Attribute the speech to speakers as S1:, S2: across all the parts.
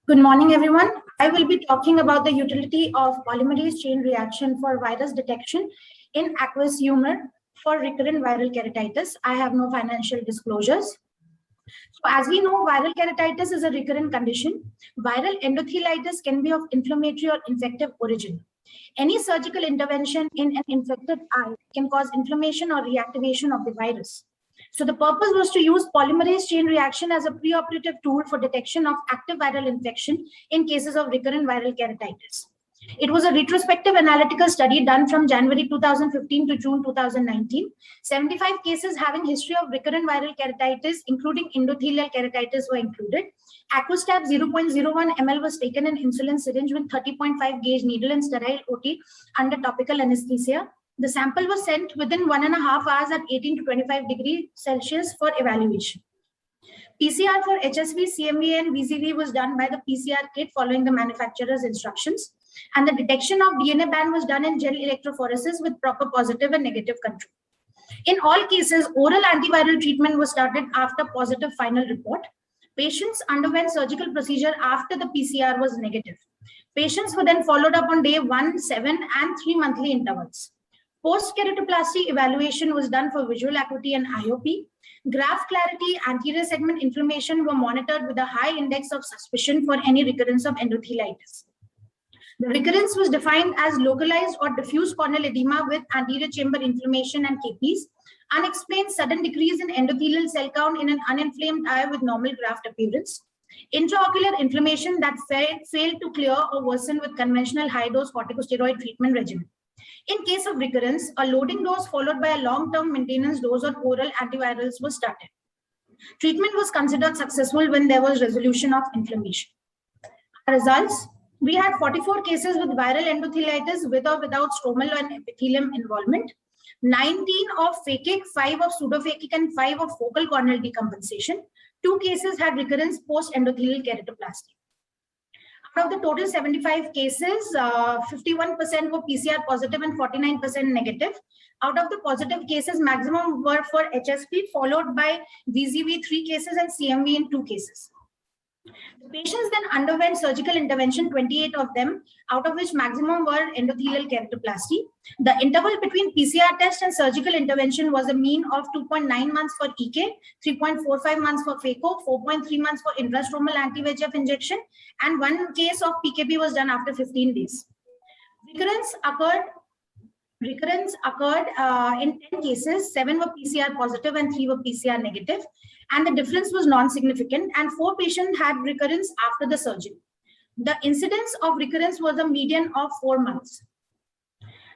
S1: Good morning, everyone. I will be talking about the utility of polymerase chain reaction for virus detection in aqueous humor for recurrent viral keratitis. I have no financial disclosures. So as we know, viral keratitis is a recurrent condition. Viral endotheliitis can be of inflammatory or infective origin. Any surgical intervention in an infected eye can cause inflammation or reactivation of the virus. So the purpose was to use polymerase chain reaction as a preoperative tool for detection of active viral infection in cases of recurrent viral keratitis. It was a retrospective analytical study done from January 2015 to June 2019. 75 cases having history of recurrent viral keratitis, including endothelial keratitis, were included. Aquastab 0.01 ml was taken in insulin syringe with 30.5 gauge needle and sterile OT under topical anesthesia. The sample was sent within 1.5 hours at 18 to 25 degrees Celsius for evaluation. PCR for HSV, CMV, and VZV was done by the PCR kit following the manufacturer's instructions. And the detection of DNA band was done in gel electrophoresis with proper positive and negative control. In all cases, oral antiviral treatment was started after positive final report. Patients underwent surgical procedure after the PCR was negative. Patients were then followed up on day 1, 7, and 3 monthly intervals. Post-keratoplasty evaluation was done for visual acuity and IOP. Graft clarity, anterior segment inflammation were monitored with a high index of suspicion for any recurrence of endotheliitis. The recurrence was defined as localized or diffuse corneal edema with anterior chamber inflammation and KPs, unexplained sudden decrease in endothelial cell count in an uninflamed eye with normal graft appearance, intraocular inflammation that failed to clear or worsen with conventional high-dose corticosteroid treatment regimen. In case of recurrence, a loading dose followed by a long-term maintenance dose or oral antivirals was started. Treatment was considered successful when there was resolution of inflammation. Results: we had 44 cases with viral endotheliitis with or without stromal and epithelium involvement, 19 of phakic, 5 of pseudophakic, and 5 of focal corneal decompensation. 2 cases had recurrence post-endothelial keratoplasty. Out of the total 75 cases, 51% were PCR positive and 49% negative. Out of the positive cases, maximum were for HSP, followed by VZV 3 cases and CMV in 2 cases. The patients then underwent surgical intervention, 28 of them, out of which maximum were endothelial keratoplasty. The interval between PCR test and surgical intervention was a mean of 2.9 months for EK, 3.45 months for phaco, 4.3 months for intrastromal anti-VEGF injection, and 1 case of PKP was done after 15 days. Recurrence occurred in 10 cases, 7 were PCR positive and 3 were PCR negative, and the difference was non-significant, and 4 patients had recurrence after the surgery. The incidence of recurrence was a median of 4 months.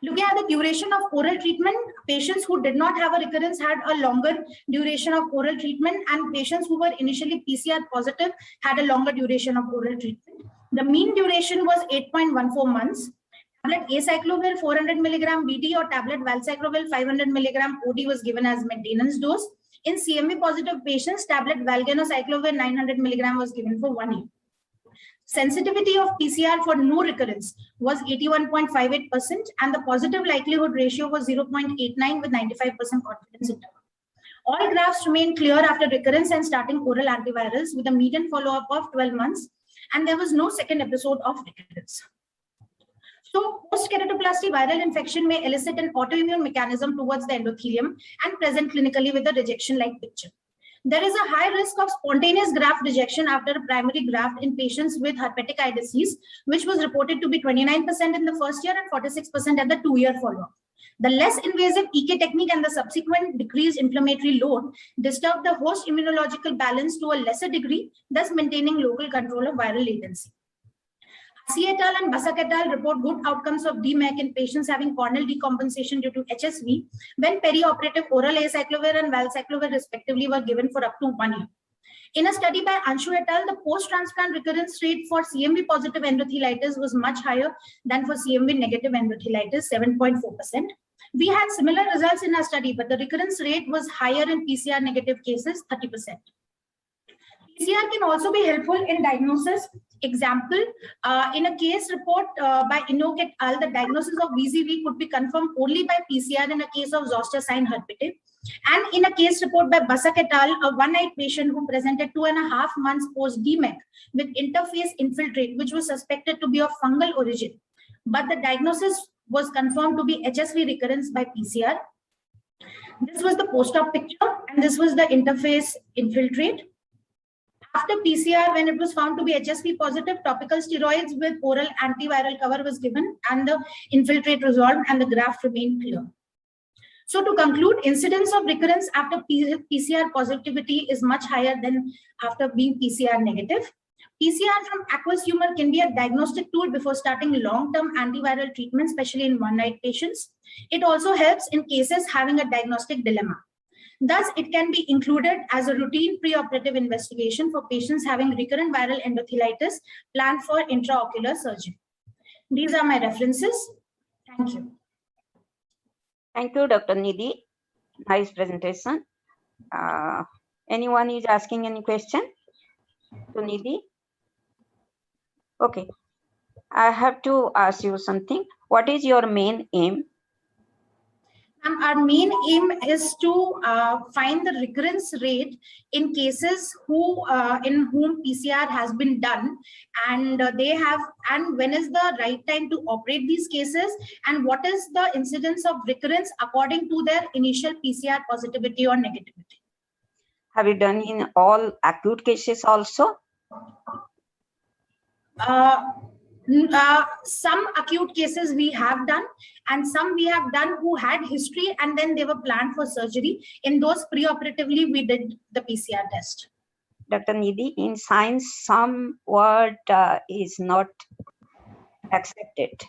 S1: Looking at the duration of oral treatment, patients who did not have a recurrence had a longer duration of oral treatment, and patients who were initially PCR positive had a longer duration of oral treatment. The mean duration was 8.14 months. Tablet acyclovir 400 mg BD or tablet valsiclovir 500 mg OD was given as maintenance dose. In CMV positive patients, tablet valganocyclovir 900 mg was given for 1 year. Sensitivity of PCR for no recurrence was 81.58%, and the positive likelihood ratio was 0.89 with 95% confidence interval. All grafts remained clear after recurrence and starting oral antivirals with a median follow-up of 12 months, and there was no second episode of recurrence. So, post-keratoplasty viral infection may elicit an autoimmune mechanism towards the endothelium and present clinically with a rejection-like picture. There is a high risk of spontaneous graft rejection after a primary graft in patients with herpetic eye disease, which was reported to be 29% in the first year and 46% at the 2-year follow-up. The less invasive EK technique and the subsequent decreased inflammatory load disturb the host immunological balance to a lesser degree, thus maintaining local control of viral latency. Asi et al. And Basak et al. Report good outcomes of DMEK in patients having corneal decompensation due to HSV when perioperative oral acyclovir and valsiclovir respectively were given for up to 1 year. In a study by Anshu et al., the post-transplant recurrence rate for CMV positive endotheliitis was much higher than for CMV negative endotheliitis, 7.4%. We had similar results in our study, but the recurrence rate was higher in PCR negative cases, 30%. PCR can also be helpful in diagnosis. Example, in a case report by Enoch et al., the diagnosis of VZV could be confirmed only by PCR in a case of zoster sign herpetitis. And in a case report by Basak et al., a one-night patient who presented 2.5 months post-DMEC with interface infiltrate, which was suspected to be of fungal origin, but the diagnosis was confirmed to be HSV recurrence by PCR. This was the post-op picture, and this was the interface infiltrate. After PCR, when it was found to be HSV positive, topical steroids with oral antiviral cover was given, and the infiltrate resolved, and the graft remained clear. So to conclude, incidence of recurrence after PCR positivity is much higher than after being PCR negative. PCR from aqueous humor can be a diagnostic tool before starting long-term antiviral treatment, especially in one-night patients. It also helps in cases having a diagnostic dilemma. Thus, it can be included as a routine preoperative investigation for patients having recurrent viral endothelitis planned for intraocular surgery. These are my references. Thank you.
S2: Thank you, Dr. Nidhi. Nice presentation. Anyone is asking any question to Nidhi? Okay. I have to ask you something. What is your main aim?
S1: Our main aim is to find the recurrence rate in cases in whom PCR has been done, and and when is the right time to operate these cases, and what is the incidence of recurrence according to their initial PCR positivity or negativity.
S2: Have you done in all acute cases also?
S1: Some acute cases we have done, and some we have done who had history and then they were planned for surgery. In those preoperatively, we did the PCR test.
S2: Dr. Nidhi, in science, some word is not accepted.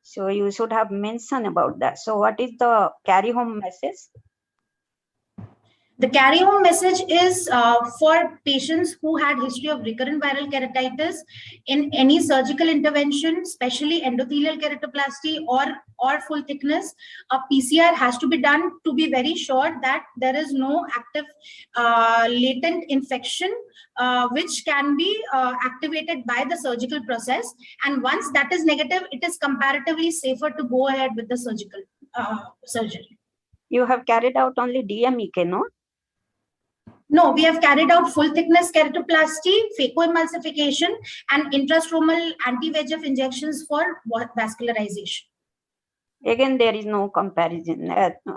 S2: So you should have mentioned about that. So what is the carry home message?
S1: The carry home message is for patients who had history of recurrent viral keratitis in any surgical intervention, especially endothelial keratoplasty or full thickness, a PCR has to be done to be very sure that there is no active latent infection which can be activated by the surgical process. And once that is negative, it is comparatively safer to go ahead with the surgical surgery.
S2: You have carried out only DMEK, no?
S1: No, we have carried out full thickness keratoplasty, phacoemulsification, and intrastromal anti-VEGF injections for vascularization.
S2: Again, there is no comparison,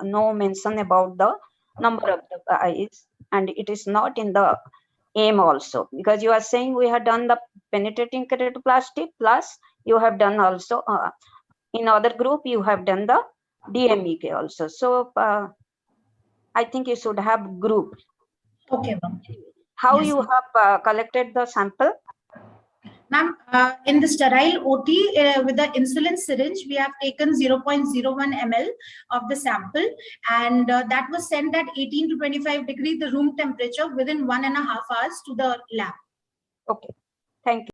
S2: no mention about the number of the eyes, and it is not in the aim also, because you are saying we have done the penetrating keratoplasty, plus you have done also, in other group, you have done the DMEK also. So I think you should have group.
S1: Okay, ma'am.
S2: How yes, you have collected the sample?
S1: Ma'am, in the sterile OT with the insulin syringe, we have taken 0.01 ml of the sample, and that was sent at 18 to 25 degrees, the room temperature, within 1.5 hours to the lab.
S2: Okay, thank you.